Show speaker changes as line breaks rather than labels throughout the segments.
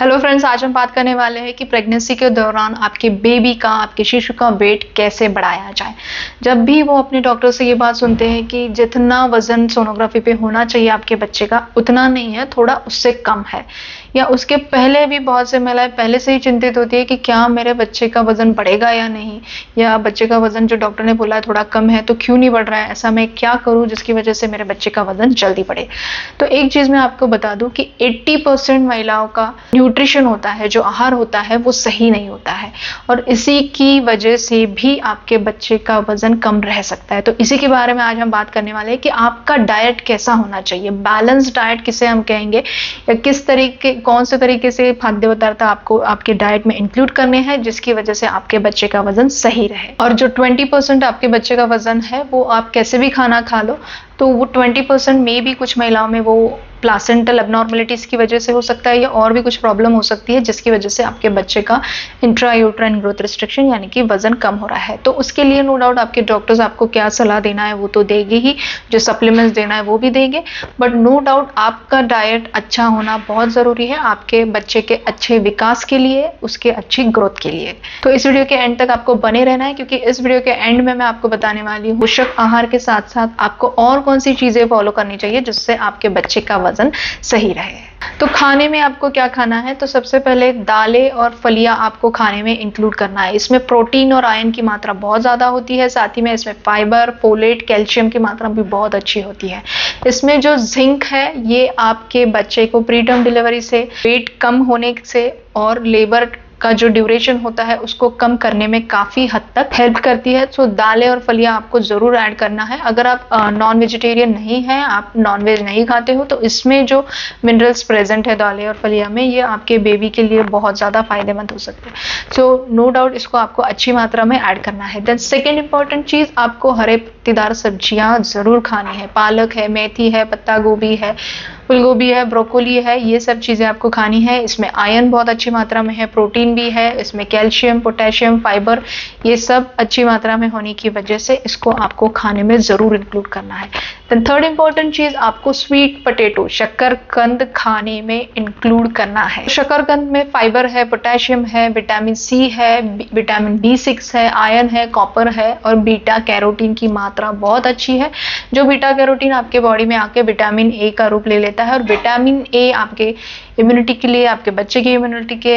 Hello friends, आज हम बात करने वाले हैं कि प्रेगनेंसी के दौरान आपके बेबी का, आपके शिशु का वेट कैसे बढ़ाया जाए। जब भी वो अपने डॉक्टर से ये बात सुनते हैं कि जितना वजन सोनोग्राफी पे होना चाहिए आपके बच्चे का उतना नहीं है, थोड़ा उससे कम है, या उसके पहले भी बहुत से महिलाएं पहले से ही चिंतित होती है कि क्या मेरे बच्चे का वजन बढ़ेगा या नहीं, या बच्चे का वजन जो डॉक्टर ने बोला है थोड़ा कम है तो क्यों नहीं बढ़ रहा है, ऐसा मैं क्या करूं जिसकी वजह से मेरे बच्चे का वजन जल्दी बढ़े। तो एक चीज मैं आपको बता दूं कि 80% महिलाओं का न्यूट्रिशन होता है, जो आहार होता है वो सही नहीं होता है, और इसी की वजह से भी आपके बच्चे का वजन कम रह सकता है। तो इसी के बारे में आज हम बात करने वाले हैं कि आपका डाइट कैसा होना चाहिए, बैलेंस डाइट किसे हम कहेंगे, या किस तरीके, कौन से तरीके से खाद्य पदार्थ आपको आपके डाइट में इंक्लूड करने हैं जिसकी वजह से आपके बच्चे का वजन सही रहे। और जो 20% आपके बच्चे का वजन है वो आप कैसे भी खाना खा लो, तो वो 20% में भी कुछ महिलाओं में वो प्लासेंटल एबनॉर्मलिटीज की वजह से हो सकता है, या और भी कुछ प्रॉब्लम हो सकती है जिसकी वजह से आपके बच्चे का इंट्रा यूट्राइन ग्रोथ रिस्ट्रिक्शन यानी कि वजन कम हो रहा है। तो उसके लिए नो डाउट आपके डॉक्टर्स आपको क्या सलाह देना है वो तो देंगे ही, जो सप्लीमेंट्स देना है वो भी देंगे, बट नो डाउट आपका डाइट अच्छा होना बहुत जरूरी है आपके बच्चे के अच्छे विकास के लिए, उसके अच्छी ग्रोथ के लिए। तो इस वीडियो के एंड तक आपको बने रहना है, क्योंकि इस वीडियो के एंड में मैं आपको बताने वाली हूँ पोषक आहार के साथ साथ आपको और कौन सी चीजें फॉलो करनी चाहिए जिससे आपके बच्चे का वजन सही रहे। तो खाने में आपको क्या खाना है, तो सबसे पहले दालें और फलियां आपको खाने में इंक्लूड करना है। इसमें प्रोटीन और आयरन की मात्रा बहुत ज्यादा होती है, साथ ही में इसमें फाइबर, फोलेट, कैल्शियम की मात्रा भी बहुत अच्छी होती है। इसमें जो जिंक है ये आपके बच्चे को प्री टर्म डिलीवरी से, वेट कम होने से और लेबर का जो ड्यूरेशन होता है उसको कम करने में काफी हद तक हेल्प करती है। तो दालें और फलियां आपको जरूर ऐड करना है। अगर आप नॉन वेजिटेरियन नहीं हैं, आप नॉन वेज नहीं खाते हो, तो इसमें जो मिनरल्स प्रेजेंट है दालें और फलियां में, ये आपके बेबी के लिए बहुत ज्यादा फायदेमंद हो सकते हैं। सो नो डाउट इसको आपको अच्छी मात्रा में ऐड करना है। देन सेकेंड इंपॉर्टेंट चीज, आपको हरे पत्तेदार सब्जियां जरूर खानी है। पालक है, मेथी है, पत्ता गोभी है, फूलगोभी है, ब्रोकोली है, ये सब चीजें आपको खानी है। इसमें आयरन बहुत अच्छी मात्रा में है, प्रोटीन भी है, इसमें कैल्शियम, पोटेशियम, फाइबर, ये सब अच्छी मात्रा में होने की वजह से इसको आपको खाने में जरूर इंक्लूड करना है। देन थर्ड इंपॉर्टेंट चीज, आपको स्वीट पोटैटो, शकरकंद खाने में इंक्लूड करना है। शकरकंद में फाइबर है, पोटेशियम है, विटामिन सी है, विटामिन B6 है, आयरन है, कॉपर है, और बीटा कैरोटीन की मात्रा बहुत अच्छी है। जो बीटा कैरोटीन आपके बॉडी में आके विटामिन ए का रूप ले लेता है, और विटामिन ए आपके इम्यूनिटी के लिए, आपके बच्चे की इम्यूनिटी के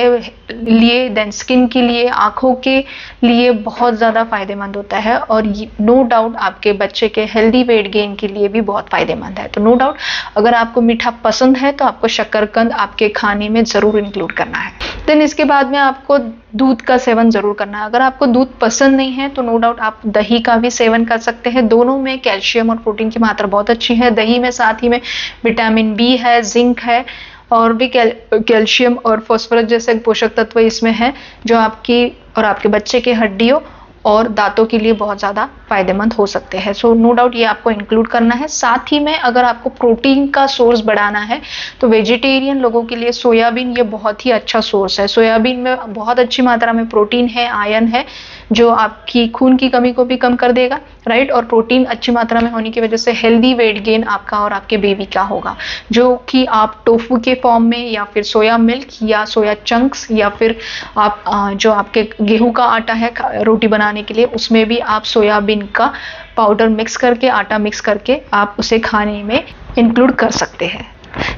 लिए, देन स्किन के लिए, आंखों के लिए बहुत ज्यादा फायदेमंद होता है, और नो डाउट आपके बच्चे के हेल्दी वेट गेन के लिए भी बहुत फायदेमंद है। तो नो डाउट अगर आपको मीठा पसंद है तो आपको शकरकंद आपके खाने में जरूर इंक्लूड करना है। देन इसके बाद में आपको दूध का सेवन जरूर करना है। अगर आपको दूध पसंद नहीं है तो नो डाउट आप दही का भी सेवन कर सकते हैं। दोनों में कैल्शियम और प्रोटीन की मात्रा बहुत अच्छी है। दही में साथ ही में विटामिन बी है, जिंक है, और भी कैल्शियम और फास्फोरस जैसे पोषक तत्व इसमें है, जो आपकी और आपके बच्चे के हड्डियों और दांतों के लिए बहुत ज्यादा फायदेमंद हो सकते हैं। सो नो डाउट ये आपको इंक्लूड करना है। साथ ही में अगर आपको प्रोटीन का सोर्स बढ़ाना है तो वेजिटेरियन लोगों के लिए सोयाबीन ये बहुत ही अच्छा सोर्स है। सोयाबीन में बहुत अच्छी मात्रा में प्रोटीन है, आयरन है, जो आपकी खून की कमी को भी कम कर देगा, राइट। और प्रोटीन अच्छी मात्रा में होने की वजह से हेल्दी वेट गेन आपका और आपके बेबी का होगा, जो कि आप टोफू के फॉर्म में, या फिर सोया मिल्क, या सोया चंक्स, या फिर आप जो आपके गेहूं का आटा है रोटी बनाने के लिए, उसमें भी आप सोयाबीन का पाउडर मिक्स करके, आटा मिक्स करके आप उसे खाने में इंक्लूड कर सकते हैं।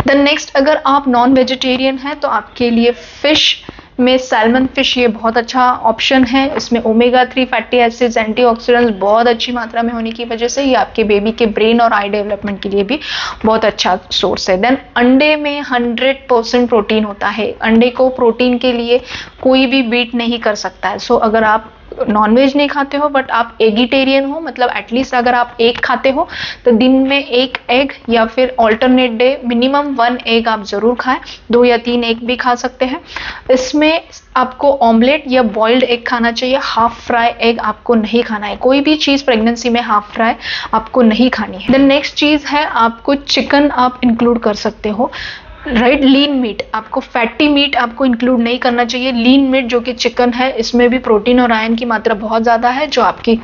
देन नेक्स्ट, अगर आप नॉन वेजिटेरियन हैं तो आपके लिए फिश में सैल्मन फिश ये बहुत अच्छा ऑप्शन है। इसमें ओमेगा 3 फैटी एसिड्स, एंटीऑक्सीडेंट्स बहुत अच्छी मात्रा में होने की वजह से ये आपके बेबी के ब्रेन और आई डेवलपमेंट के लिए भी बहुत अच्छा सोर्स है। देन अंडे में 100% प्रोटीन होता है। अंडे को प्रोटीन के लिए कोई भी बीट नहीं कर सकता है। सो अगर आप नॉनवेज नहीं खाते हो बट आप एगिटेरियन हो, मतलब एटलीस्ट अगर आप एग खाते हो तो दिन में एक एग, या फिर ऑल्टरनेट डे मिनिमम 1 एग आप जरूर खाएं। 2 या 3 एग भी खा सकते हैं। इसमें आपको ऑमलेट या बॉइल्ड एग खाना चाहिए, हाफ फ्राई एग आपको नहीं खाना है। कोई भी चीज प्रेगनेंसी में हाफ फ्राई आपको नहीं खानी है। देन नेक्स्ट चीज है, आपको चिकन आप इंक्लूड कर सकते हो, राइट। लीन मीट, आपको फैटी मीट आपको इंक्लूड नहीं करना चाहिए। लीन मीट जो कि चिकन है, इसमें भी प्रोटीन और आयरन की मात्रा बहुत ज्यादा है, जो आपकी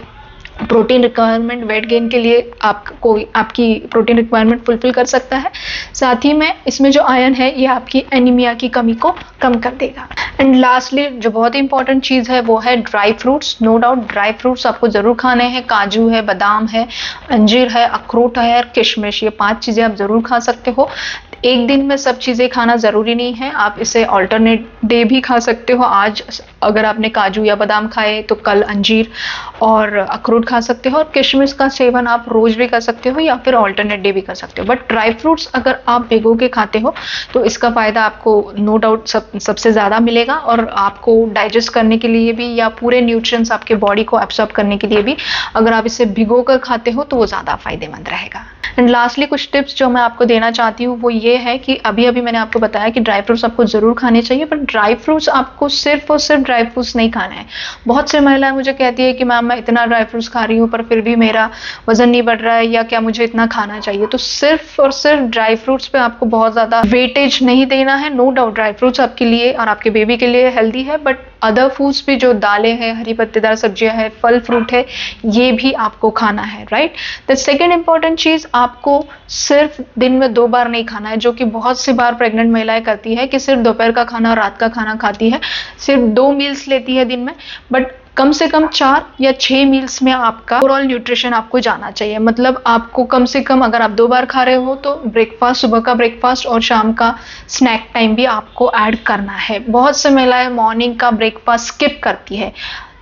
प्रोटीन रिक्वायरमेंट वेट गेन के लिए आपको आपकी प्रोटीन रिक्वायरमेंट फुलफिल कर सकता है। साथ ही में इसमें जो आयरन है ये आपकी एनीमिया की कमी को कम कर देगा। एंड लास्टली जो बहुत ही इंपॉर्टेंट चीज़ है वो है dry fruits. No doubt dry fruits आपको ज़रूर खाने हैं। काजू है, बादाम है, अंजीर है, अखरोट है और किशमिश, ये 5 चीज़ें आप ज़रूर खा सकते हो। एक दिन में सब चीज़ें खाना ज़रूरी नहीं है, आप इसे ऑल्टरनेट डे भी खा सकते हो। आज अगर आपने काजू या बादाम खाए तो कल अंजीर और अखरोट खा सकते हो, और किशमिश का सेवन आप रोज भी कर सकते हो या फिर ऑल्टरनेट डे भी कर सकते हो। बट ड्राई फ्रूट्स अगर आप भिगो के खाते हो तो इसका फ़ायदा आपको नो डाउट सबसे ज़्यादा मिलेगा, और आपको डाइजेस्ट करने के लिए भी या पूरे न्यूट्रिएंट्स आपके बॉडी को एब्सॉर्ब करने के लिए भी अगर आप इसे भिगो कर खाते हो तो वो ज़्यादा फायदेमंद रहेगा। एंड लास्टली कुछ टिप्स जो मैं आपको देना चाहती हूँ वो ये है कि अभी अभी मैंने आपको बताया कि ड्राई फ्रूट्स आपको ज़रूर खाने चाहिए, पर ड्राई फ्रूट्स आपको सिर्फ और सिर्फ ड्राई फ्रूट्स नहीं खाना है। बहुत से महिलाएं मुझे कहती है कि मैम मैं इतना ड्राई फ्रूट्स खा रही हूँ पर फिर भी मेरा वजन नहीं बढ़ रहा है, या क्या मुझे इतना खाना चाहिए। तो सिर्फ और सिर्फ ड्राई फ्रूट्स पे आपको बहुत ज़्यादा वेटेज नहीं देना है। नो डाउट ड्राई फ्रूट्स आपके लिए और आपके बेबी के लिए हेल्दी है, बट अदर फूड्स भी जो दालें हैं, हरी पत्तेदार सब्जियां हैं, फल फ्रूट है, ये भी आपको खाना है, राइट। द सेकेंड इंपॉर्टेंट चीज़, आपको सिर्फ दिन में 2 बार नहीं खाना है, जो कि बहुत सी बार प्रेग्नेंट महिलाएं करती है कि सिर्फ दोपहर का खाना और रात का खाना खाती है, सिर्फ 2 मील्स लेती है दिन में। बट कम से कम 4 या 6 मील्स में आपका ओवरऑल न्यूट्रिशन आपको जाना चाहिए। मतलब आपको कम से कम, अगर आप 2 बार खा रहे हो तो ब्रेकफास्ट, सुबह का ब्रेकफास्ट और शाम का स्नैक टाइम भी आपको ऐड करना है। बहुत से महिलाएं मॉर्निंग का ब्रेकफास्ट स्किप करती है।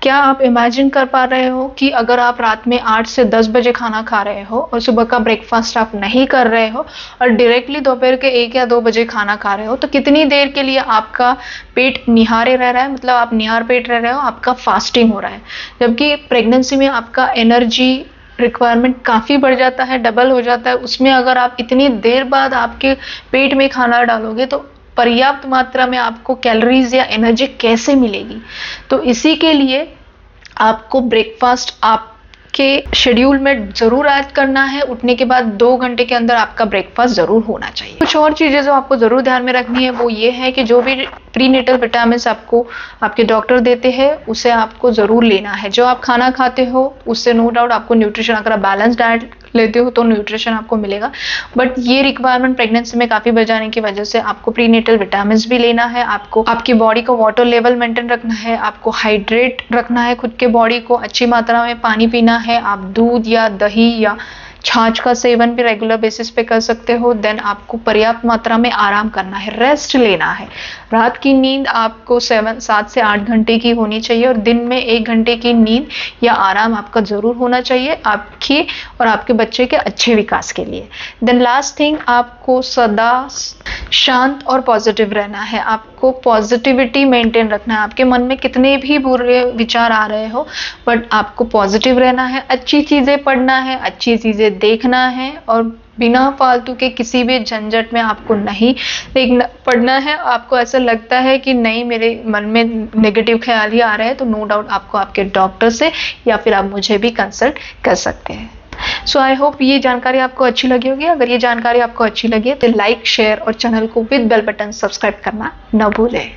क्या आप इमेजिन कर पा रहे हो कि अगर आप रात में 8 से 10 बजे खाना खा रहे हो और सुबह का ब्रेकफास्ट आप नहीं कर रहे हो और डायरेक्टली दोपहर के 1 या 2 बजे खाना खा रहे हो, तो कितनी देर के लिए आपका पेट निहारे रह रहा है, मतलब आप निहार पेट रह रहे हो, आपका फास्टिंग हो रहा है। जबकि प्रेगनेंसी में आपका एनर्जी रिक्वायरमेंट काफ़ी बढ़ जाता है, डबल हो जाता है। उसमें अगर आप इतनी देर बाद आपके पेट में खाना डालोगे तो पर्याप्त मात्रा में आपको कैलोरीज या एनर्जी कैसे मिलेगी। तो इसी के लिए आपको ब्रेकफास्ट आपके शेड्यूल में ज़रूर ऐड करना है। उठने के बाद 2 घंटे के अंदर आपका ब्रेकफास्ट ज़रूर होना चाहिए। कुछ और चीज़ें जो आपको ज़रूर ध्यान में रखनी है वो ये है कि जो भी प्रीनेटल विटामिन्स आपको आपके डॉक्टर देते हैं उसे आपको ज़रूर लेना है। जो आप खाना खाते हो उससे नो डाउट आपको न्यूट्रिशन, अगर आप बैलेंस डाइट लेते हो तो न्यूट्रिशन आपको मिलेगा, बट ये रिक्वायरमेंट प्रेगनेंसी में काफ़ी बढ़ जाने की वजह से आपको प्रीनेटल विटामिन्स भी लेना है। आपको आपकी बॉडी को वाटर लेवल मेंटेन रखना है, आपको हाइड्रेट रखना है खुद के बॉडी को, अच्छी मात्रा में पानी पीना है। आप दूध या दही या छाछ का सेवन भी रेगुलर बेसिस पे कर सकते हो। देन आपको पर्याप्त मात्रा में आराम करना है, रेस्ट लेना है। रात की नींद आपको 7 से 8 घंटे की होनी चाहिए और दिन में 1 घंटे की नींद या आराम आपका ज़रूर होना चाहिए आपके और आपके बच्चे के अच्छे विकास के लिए। देन लास्ट थिंग, आपको सदा शांत और पॉजिटिव रहना है। आपको पॉजिटिविटी मेंटेन रखना है। आपके मन में कितने भी बुरे विचार आ रहे हो, बट आपको पॉजिटिव रहना है, अच्छी चीज़ें पढ़ना है, अच्छी चीज़ें देखना है और बिना फालतू के किसी भी झंझट में आपको नहीं पढ़ना है। आपको ऐसा लगता है कि नहीं मेरे मन में नेगेटिव ख्याल ही आ रहे हैं, तो नो डाउट आपको आपके डॉक्टर से या फिर आप मुझे भी कंसल्ट कर सकते हैं। सो आई होप ये जानकारी आपको अच्छी लगी होगी। अगर ये जानकारी आपको अच्छी लगी है तो लाइक, शेयर और चैनल को विद बेल बटन सब्सक्राइब करना न भूलें।